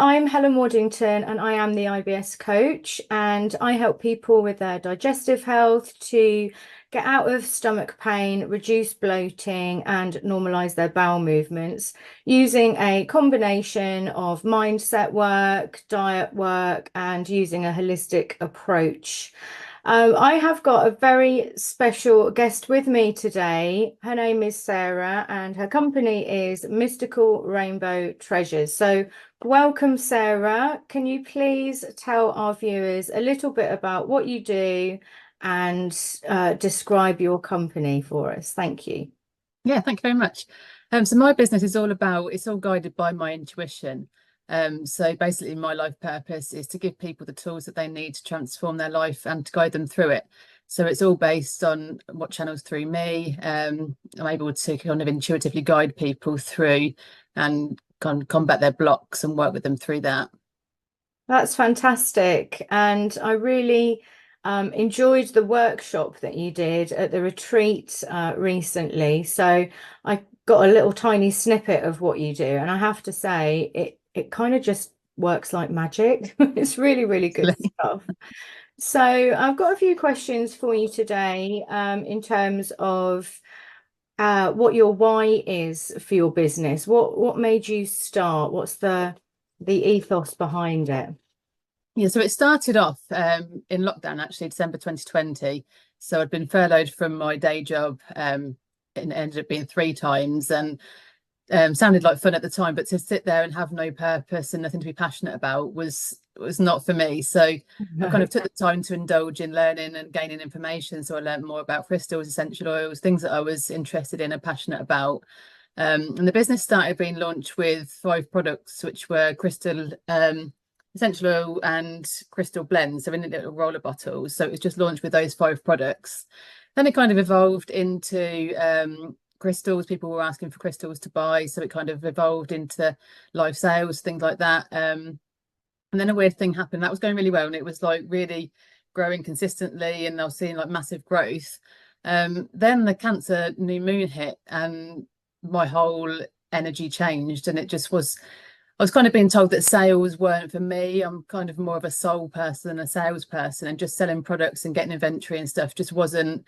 I'm Helen Waddington and I am the IBS coach, and I help people with their digestive health to get out of stomach pain, reduce bloating and normalize their bowel movements using a combination of mindset work, diet work and using a holistic approach. I have got a very special guest with me today. Her name is Sarah and her company is Mystical Rainbow Treasures. So welcome, Sarah. Can you please tell our viewers a little bit about what you do and describe your company for us? Thank you. Yeah, thank you very much. So my business is it's all guided by my intuition. So basically my life purpose is to give people the tools that they need to transform their life and to guide them through it. So it's all based on what channels through me. I'm able to kind of intuitively guide people through and combat their blocks and work with them through that. That's fantastic. And I really enjoyed the workshop that you did at the retreat recently. So I got a little tiny snippet of what you do. And I have to say, it kind of just works like magic. It's really, really good stuff. So I've got a few questions for you today in terms of what your why is for your business. What made you start? What's the ethos behind it? Yeah, so it started off in lockdown, actually, December 2020. So I'd been furloughed from my day job, and it ended up being 3 times, and sounded like fun at the time, but to sit there and have no purpose and nothing to be passionate about was not for me. So I kind of took the time to indulge in learning and gaining information. So I learned more about crystals, essential oils, things that I was interested in and passionate about. And the business started being launched with 5 products, which were crystal, essential oil and crystal blends, so in little roller bottles. So it was just launched with those 5 products. Then it kind of evolved into crystals. People were asking for crystals to buy, so it kind of evolved into live sales, things like that. And then a weird thing happened that was going really well, and it was like really growing consistently, and I was seeing like massive growth. Then the Cancer new moon hit, and my whole energy changed, and it just was. I was kind of being told that sales weren't for me. I'm kind of more of a soul person than a salesperson, and just selling products and getting inventory and stuff just wasn't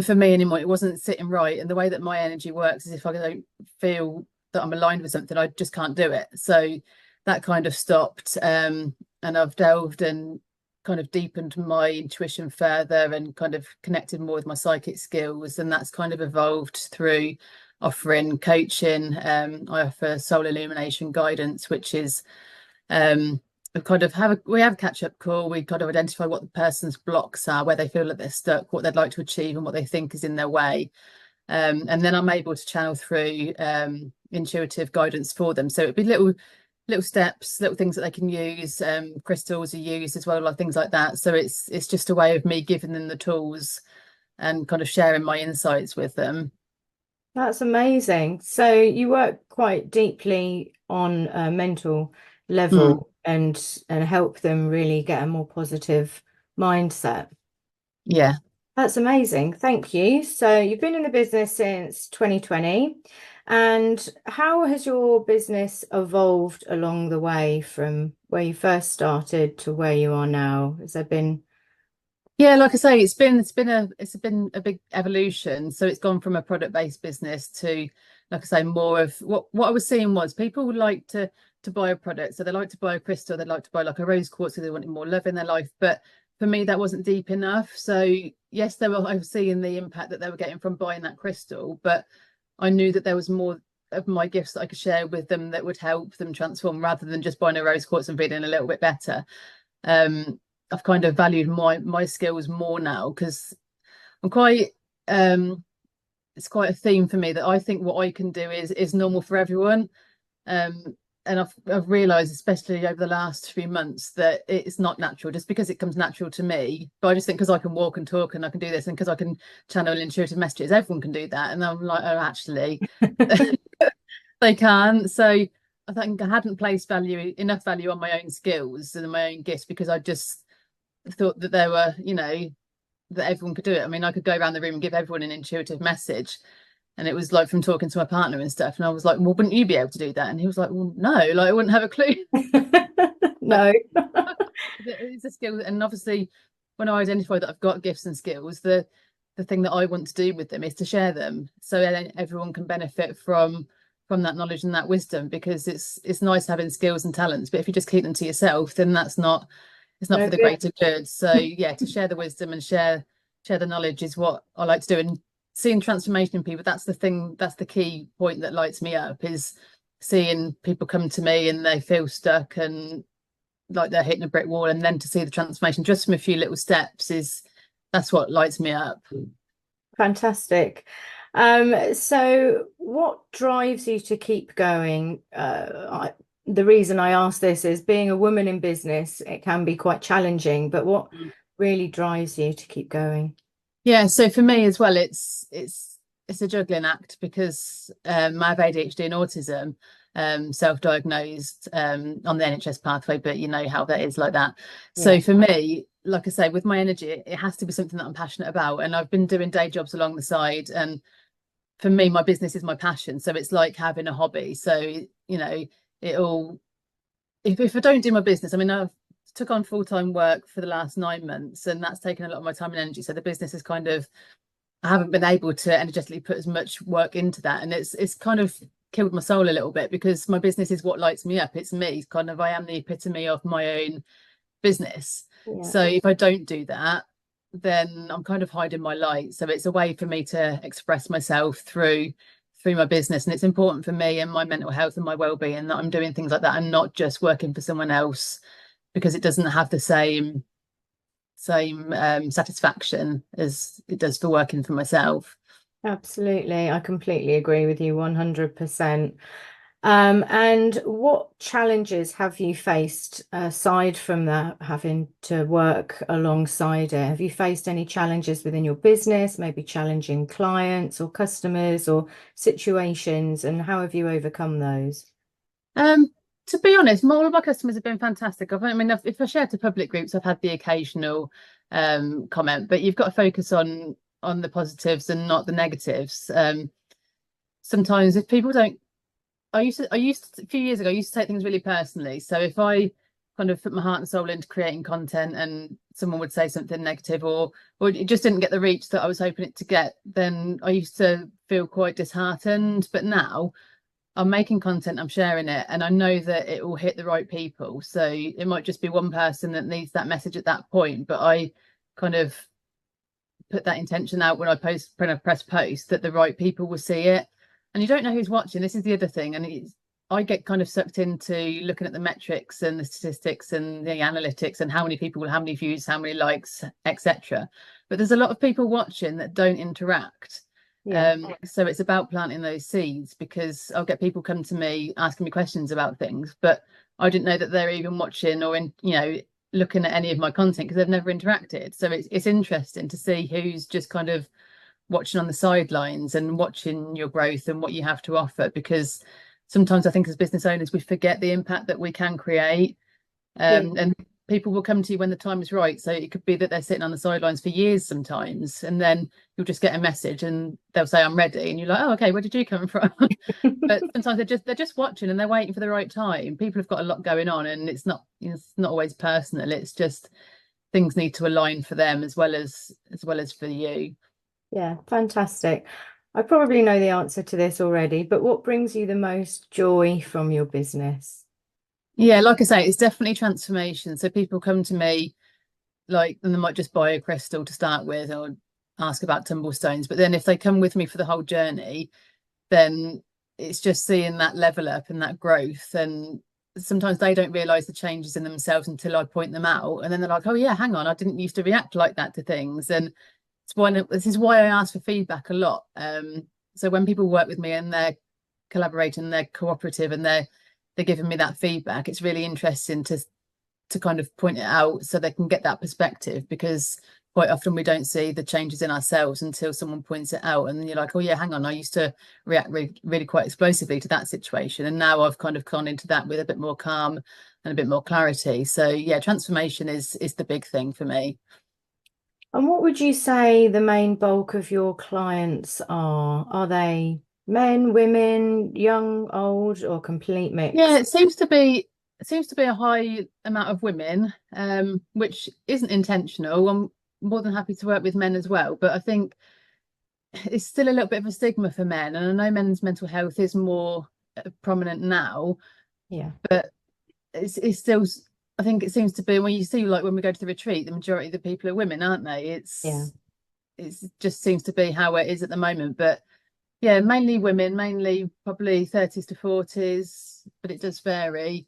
for me anymore. It wasn't sitting right. And the way that my energy works is if I don't feel that I'm aligned with something, I just can't do it. So that kind of stopped. And I've delved and kind of deepened my intuition further and kind of connected more with my psychic skills. And that's kind of evolved through offering coaching. I offer soul illumination guidance, which is we kind of have a catch-up call. We kind of identify what the person's blocks are, where they feel that they're stuck, what they'd like to achieve and what they think is in their way. And then I'm able to channel through intuitive guidance for them. So it'd be little steps, little things that they can use. Crystals are used as well, like things like that. So it's just a way of me giving them the tools and kind of sharing my insights with them. That's amazing. So you work quite deeply on a mental level and help them really get a more positive mindset. Yeah. That's amazing. Thank you. So you've been in the business since 2020. And how has your business evolved along the way from where you first started to where you are now? Has there been Yeah, like I say, it's been a big evolution. So it's gone from a product-based business to, like I say, more of what I was seeing was people would like to buy a product. So they like to buy a crystal, they'd like to buy like a rose quartz, so they wanted more love in their life. But for me, that wasn't deep enough. So yes, I was seeing the impact that they were getting from buying that crystal, but I knew that there was more of my gifts that I could share with them that would help them transform rather than just buying a rose quartz and feeling a little bit better. I've kind of valued my skills more now because I'm quite it's quite a theme for me that I think what I can do is normal for everyone. And I've realized, especially over the last few months, that it's not natural just because it comes natural to me. But I just think because I can walk and talk and I can do this and because I can channel intuitive messages, everyone can do that. And I'm like, oh, actually, they can. So I think I hadn't placed enough value on my own skills and my own gifts because I just thought that there were, that everyone could do it. I mean, I could go around the room and give everyone an intuitive message. And it was like from talking to my partner and stuff. And I was like, well, wouldn't you be able to do that? And he was like, well, no, like I wouldn't have a clue. No. It's a skill. And obviously, when I identify that I've got gifts and skills, the thing that I want to do with them is to share them so then everyone can benefit from that knowledge and that wisdom, because it's nice having skills and talents, but if you just keep them to yourself, then it's not No for the good. greater good. So yeah, to share the wisdom and share the knowledge is what I like to do. And seeing transformation in people, that's the thing, that's the key point that lights me up, is seeing people come to me and they feel stuck and like they're hitting a brick wall, and then to see the transformation just from a few little steps that's what lights me up. Fantastic. So what drives you to keep going? The reason I ask this is, being a woman in business, it can be quite challenging, but what really drives you to keep going? Yeah, so for me as well, it's a juggling act, because I have ADHD and autism, self-diagnosed on the NHS pathway, but you know how that is like that. So Yeah. for me, like I say, with my energy, it has to be something that I'm passionate about. And I've been doing day jobs along the side. And for me, my business is my passion. So it's like having a hobby. So, you know, it all, if I don't do my business, I mean, I've took on full-time work for the last 9 months, and that's taken a lot of my time and energy. So the business is kind of, I haven't been able to energetically put as much work into that, and it's kind of killed my soul a little bit, because my business is what lights me up. It's me, kind of. I am the epitome of my own business. Yeah. So if I don't do that, then I'm kind of hiding my light. So it's a way for me to express myself through my business, and it's important for me and my mental health and my well-being that I'm doing things like that and not just working for someone else, because it doesn't have the same satisfaction as it does for working for myself. Absolutely. I completely agree with you 100%. And what challenges have you faced aside from that, having to work alongside it? Have you faced any challenges within your business, maybe challenging clients or customers or situations, and how have you overcome those? Um, to be honest, all of my customers have been fantastic. I mean, if I share to public groups, I've had the occasional comment, but you've got to focus on the positives and not the negatives. Sometimes if people don't, a few years ago, I used to take things really personally. So if I kind of put my heart and soul into creating content and someone would say something negative, or it just didn't get the reach that I was hoping it to get, then I used to feel quite disheartened. But now I'm making content, I'm sharing it, and I know that it will hit the right people. So it might just be one person that needs that message at that point, but I kind of put that intention out when I press post, that the right people will see it. And you don't know who's watching. This is the other thing. And I get kind of sucked into looking at the metrics and the statistics and the analytics and how many people, how many views, how many likes, etc. But there's a lot of people watching that don't interact. Yeah. So it's about planting those seeds, because I'll get people come to me asking me questions about things, but I didn't know that they're even watching or looking at any of my content, because they've never interacted. So it's interesting to see who's just kind of watching on the sidelines and watching your growth and what you have to offer, because sometimes I think as business owners we forget the impact that we can create. Yeah. And people will come to you when the time is right. So it could be that they're sitting on the sidelines for years sometimes, and then you'll just get a message and they'll say, I'm ready, and you're like, oh, okay, where did you come from? But sometimes they're just watching and they're waiting for the right time. People have got a lot going on, and it's not always personal. It's just things need to align for them as well as for you. Yeah, fantastic. I probably know the answer to this already, but what brings you the most joy from your business? Yeah, like I say, it's definitely transformation. So people come to me, like, and they might just buy a crystal to start with or ask about tumble stones. But then if they come with me for the whole journey, then it's just seeing that level up and that growth. And sometimes they don't realize the changes in themselves until I point them out. And then they're like, oh yeah, hang on, I didn't used to react like that to things. And this is why I ask for feedback a lot. So when people work with me and they're collaborating, they're cooperative, and they're giving me that feedback, it's really interesting to kind of point it out so they can get that perspective, because quite often we don't see the changes in ourselves until someone points it out, and then you're like, oh yeah, hang on, I used to react really quite explosively to that situation, and now I've kind of gone into that with a bit more calm and a bit more clarity. So yeah, transformation is the big thing for me. And what would you say the main bulk of your clients are? Are they men, women, young, old, or complete Yeah, mix? it seems to be a high amount of women, which isn't intentional. I'm more than happy to work with men as well, but I think it's still a little bit of a stigma for men, and I know men's mental health is more prominent now, Yeah, but it's still. I think it seems to be when you see like when we go to the retreat, the majority of the people are women, aren't they? yeah. It's just seems to be how it is at the moment, but yeah, mainly women, mainly probably 30s to 40s, but it does vary.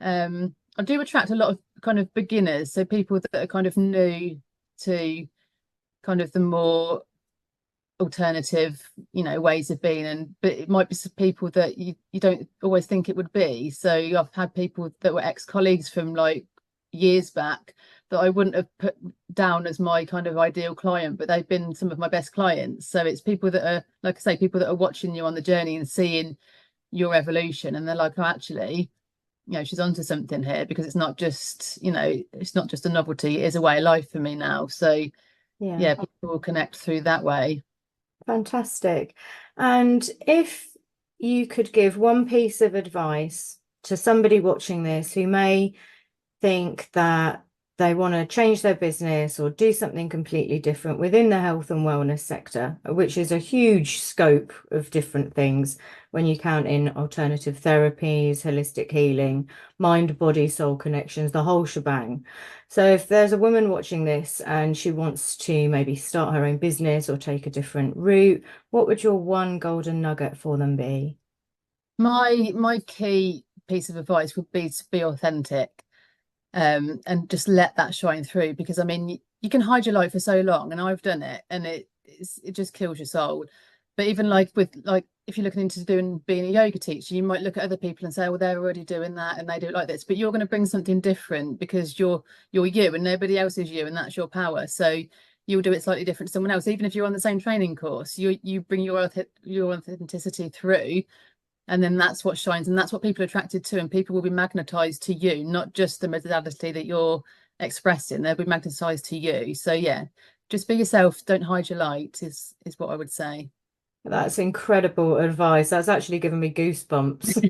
I do attract a lot of kind of beginners, so people that are kind of new to kind of the more alternative, ways of being, and but it might be some people that you don't always think it would be. So I've had people that were ex-colleagues from like years back that I wouldn't have put down as my kind of ideal client, but they've been some of my best clients. So it's people that are, like I say, people that are watching you on the journey and seeing your evolution, and they're like, oh, actually, she's onto something here, because it's not just a novelty, it is a way of life for me now. So Yeah. yeah, people will connect through that way. Fantastic. And if you could give one piece of advice to somebody watching this who may think that they want to change their business or do something completely different within the health and wellness sector, which is a huge scope of different things when you count in alternative therapies, holistic healing, mind, body, soul connections, the whole shebang. So if there's a woman watching this and she wants to maybe start her own business or take a different route, what would your one golden nugget for them be? My key piece of advice would be to be authentic, and just let that shine through, because I mean you can hide your light for so long, and I've done it, and it just kills your soul. But even like with like if you're looking into doing being a yoga teacher, you might look at other people and say, well, they're already doing that and they do it like this, but you're going to bring something different because you're you and nobody else is you, and that's your power. So you'll do it slightly different to someone else. Even if you're on the same training course, you bring your authenticity through, and then that's what shines, and that's what people are attracted to, and people will be magnetized to you, not just the modality that you're expressing. They'll be magnetized to you. So yeah, just be yourself, don't hide your light, is what I would say. That's incredible advice. That's actually given me goosebumps.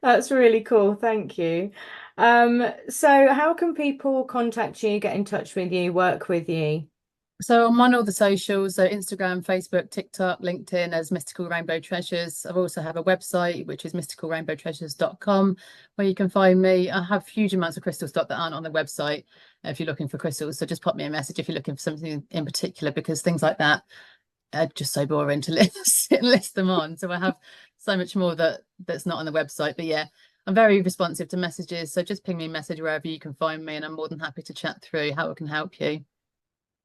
That's really cool. Thank you. So how can people contact you, get in touch with you, work with you? So I'm on all the socials, so Instagram, Facebook, TikTok, LinkedIn as Mystical Rainbow Treasures. I also have a website, which is mysticalrainbowtreasures.com, where you can find me. I have huge amounts of crystal stock that aren't on the website if you're looking for crystals. So just pop me a message if you're looking for something in particular, because things like that are just so boring to list them on. So I have so much more that's not on the website. But yeah, I'm very responsive to messages. So just ping me a message wherever you can find me, and I'm more than happy to chat through how I can help you.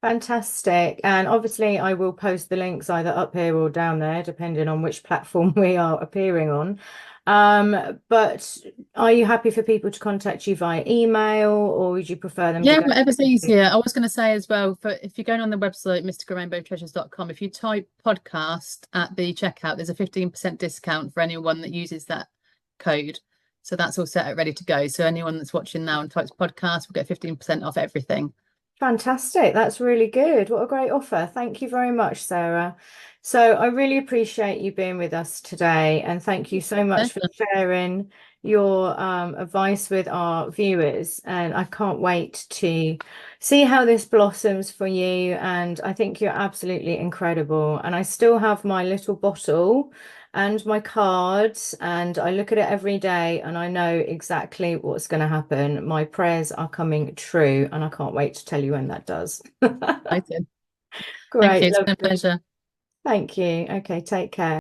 Fantastic. And obviously, I will post the links either up here or down there, depending on which platform we are appearing on. But are you happy for people to contact you via email, or would you prefer them to Yeah, go? whatever's easier. I was going to say as well, for if you're going on the website, mysticalrainbowtreasures.com, if you type podcast at the checkout, there's a 15% discount for anyone that uses that code. So that's all set out ready to go. So anyone that's watching now and types podcast will get 15% off everything. Fantastic. That's really good. What a great offer. Thank you very much, Sarah. So I really appreciate you being with us today, and thank you so much for Pleasure. sharing your advice with our viewers. And I can't wait to see how this blossoms for you. And I think you're absolutely incredible. And I still have my little bottle and my cards, and I look at it every day and I know exactly what's going to happen. My prayers are coming true, and I can't wait to tell you when that does. Excited. Thank you. Great, It's been a lovely. pleasure. Thank you. Okay, take care.